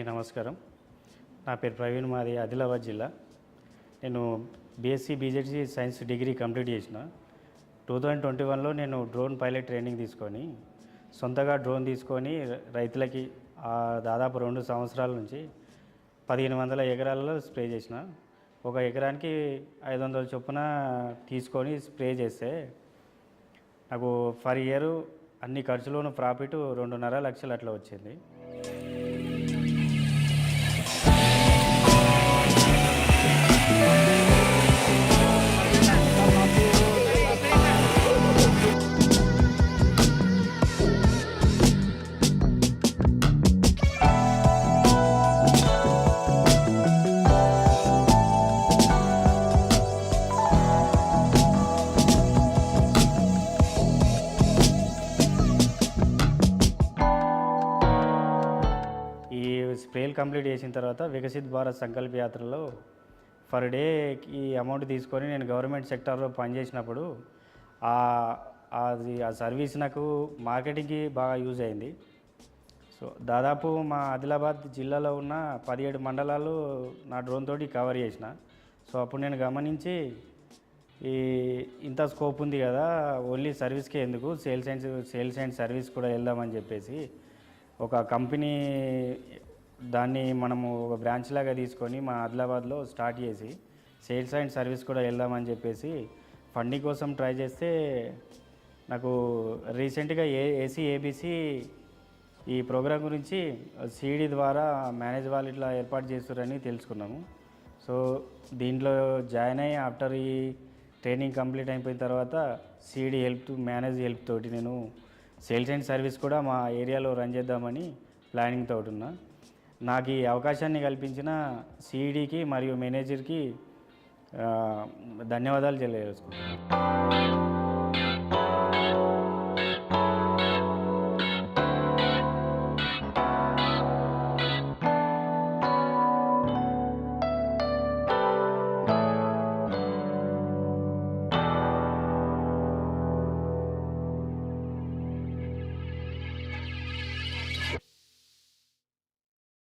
అందరికీ నమస్కారం. నా పేరు ప్రవీణ్, మాది ఆదిలాబాద్ జిల్లా. నేను BSc BZC science degree complete చేసిన 2021లో నేను డ్రోన్ పైలట్ ట్రైనింగ్ తీసుకొని సొంతగా డ్రోన్ తీసుకొని రైతులకి దాదాపు 2 సంవత్సరాల నుంచి 1500 ఎకరాలలో స్ప్రే చేసిన. ఒక ఎకరానికి 500 చొప్పున తీసుకొని స్ప్రే చేస్తే నాకు ఫర్ ఇయర్ అన్ని ఖర్చులోనూ ప్రాఫిట్ 2.5 లక్షలు అట్లా వచ్చింది. ఈ స్ప్రేలు కంప్లీట్ చేసిన తర్వాత వికసిత్ భారత్ సంకల్ప యాత్రలో ఫర్ డేకి అమౌంట్ తీసుకొని నేను గవర్నమెంట్ సెక్టార్లో పనిచేసినప్పుడు ఆ సర్వీస్ నాకు మార్కెటింగ్కి బాగా యూజ్ అయింది. సో దాదాపు మా ఆదిలాబాద్ జిల్లాలో ఉన్న 17 మండలాలు నా డ్రోన్ తోటి కవర్ చేసిన. సో అప్పుడు నేను గమనించి ఇంత స్కోప్ ఉంది కదా, ఓన్లీ సర్వీస్కే ఎందుకు, సేల్స్ అండ్ సర్వీస్ కూడా వెళ్దామని చెప్పేసి ఒక కంపెనీ దాన్ని మనము ఒక బ్రాంచ్ లాగా తీసుకొని మా ఆదిలాబాద్లో స్టార్ట్ చేసి సేల్స్ అండ్ సర్వీస్ కూడా వెళ్దామని చెప్పేసి ఫండింగ్ కోసం ట్రై చేస్తే నాకు రీసెంట్గా ఏసీఏబీసీ ఈ ప్రోగ్రాం గురించి సిడి ద్వారా మేనేజ్ వాళ్ళు ఇట్లా ఏర్పాటు చేస్తారని తెలుసుకున్నాము. సో దీంట్లో జాయిన్ అయ్యి ఆఫ్టర్ ఈ ట్రైనింగ్ కంప్లీట్ అయిపోయిన తర్వాత సిడి మేనేజ్ హెల్ప్ తోటి నేను సేల్స్ అండ్ సర్వీస్ కూడా మా ఏరియాలో రన్ చేద్దామని ప్లానింగ్ తోటి ఉన్నా. నాకు ఈ అవకాశాన్ని కల్పించిన సిఈడికి మరియు మేనేజర్కి ధన్యవాదాలు తెలియజేసుకుంటున్నాను.